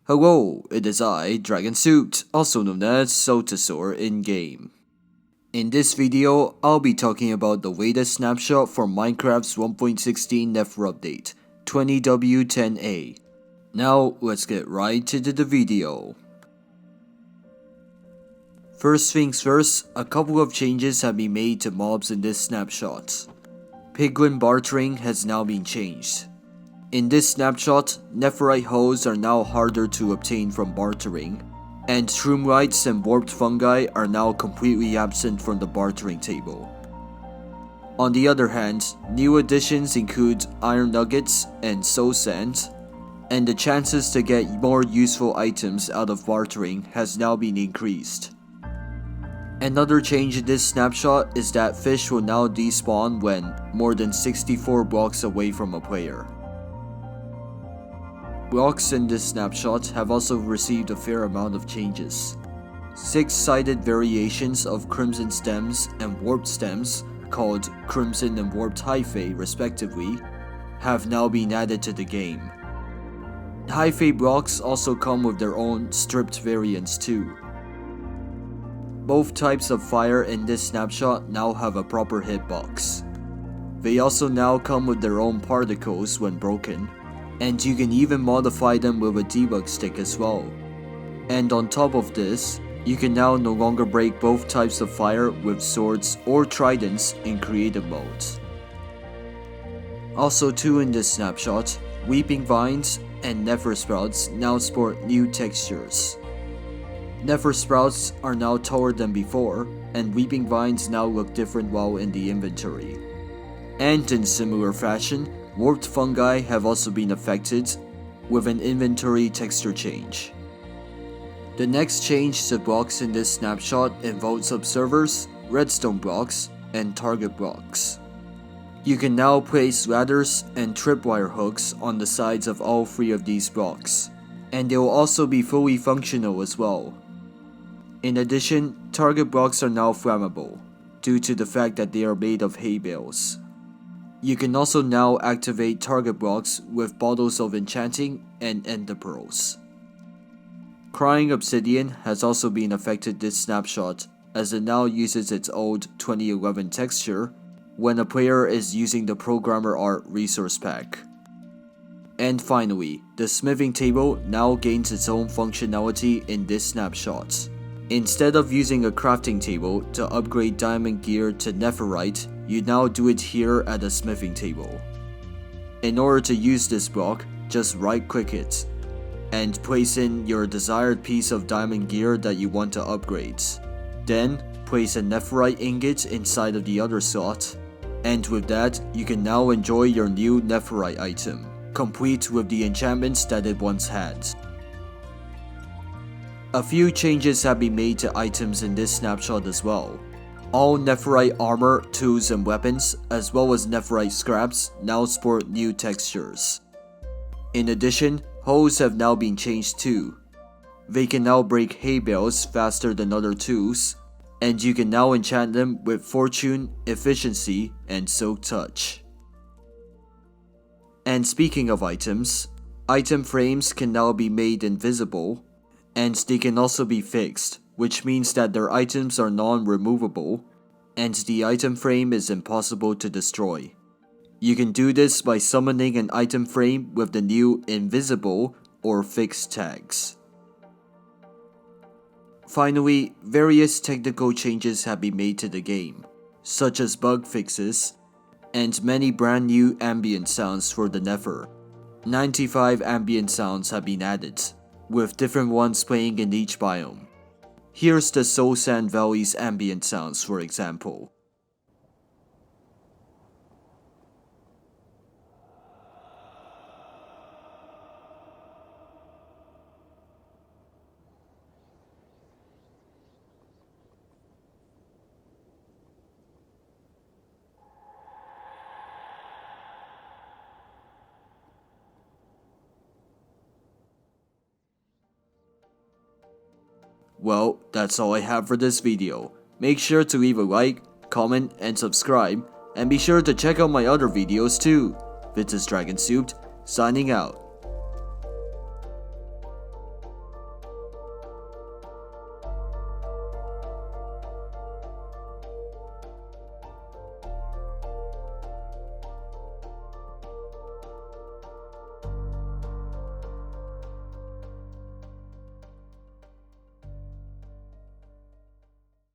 Hello, it is I, Dragon Suit, also known as Sotasaur in-game. In this video, I'll be talking about the latest snapshot for Minecraft's 1.16 Nether update, 20W10A. Now, let's get right into the video. First things first, a couple of changes have been made to mobs in this snapshot. Piglin bartering has now been changed. In this snapshot, netherite holes are now harder to obtain from bartering, and shroomlights and warped fungi are now completely absent from the bartering table. On the other hand, new additions include iron nuggets and soul sand, and the chances to get more useful items out of bartering has now been increased. Another change in this snapshot is that fish will now despawn when more than 64 blocks away from a player. Blocks in this snapshot have also received a fair amount of changes. 6-sided variations of crimson stems and warped stems, called crimson and warped hyphae respectively, have now been added to the game. Hyphae blocks also come with their own stripped variants too. Both types of fire in this snapshot now have a proper hitbox. They also now come with their own particles when broken, and you can even modify them with a debug stick as well. And on top of this, you can now no longer break both types of fire with swords or tridents in creative modes. Also too in this snapshot, weeping vines and nether sprouts now sport new textures. Nether sprouts are now taller than before, and weeping vines now look different while in the inventory. And in similar fashion, warped fungi have also been affected, with an inventory texture change. The next change to blocks in this snapshot involves observers, redstone blocks, and target blocks. You can now place ladders and tripwire hooks on the sides of all three of these blocks, and they will also be fully functional as well. In addition, target blocks are now flammable, due to the fact that they are made of hay bales. You can also now activate target blocks with bottles of enchanting and ender pearls. Crying obsidian has also been affected this snapshot, as it now uses its old 2011 texture when a player is using the programmer art resource pack. And finally, the smithing table now gains its own functionality in this snapshot. Instead of using a crafting table to upgrade diamond gear to netherite, you now do it here at the smithing table. In order to use this block, just right click it, and place in your desired piece of diamond gear that you want to upgrade. Then, place a netherite ingot inside of the other slot, and with that, you can now enjoy your new netherite item, complete with the enchantments that it once had. A few changes have been made to items in this snapshot as well. All netherite armor, tools and weapons, as well as netherite scraps, now sport new textures. In addition, hoes have now been changed too. They can now break hay bales faster than other tools, and you can now enchant them with fortune, efficiency, and silk touch. And speaking of items, item frames can now be made invisible, and they can also be fixed, which means that their items are non-removable, and the item frame is impossible to destroy. You can do this by summoning an item frame with the new invisible or fixed tags. Finally, various technical changes have been made to the game, such as bug fixes, and many brand new ambient sounds for the Nether. 95 ambient sounds have been added, with different ones playing in each biome. Here's the Soul Sand Valley's ambient sounds for example. Well, that's all I have for this video. Make sure to leave a like, comment, and subscribe, and be sure to check out my other videos too. This is Dragon Soup, signing out.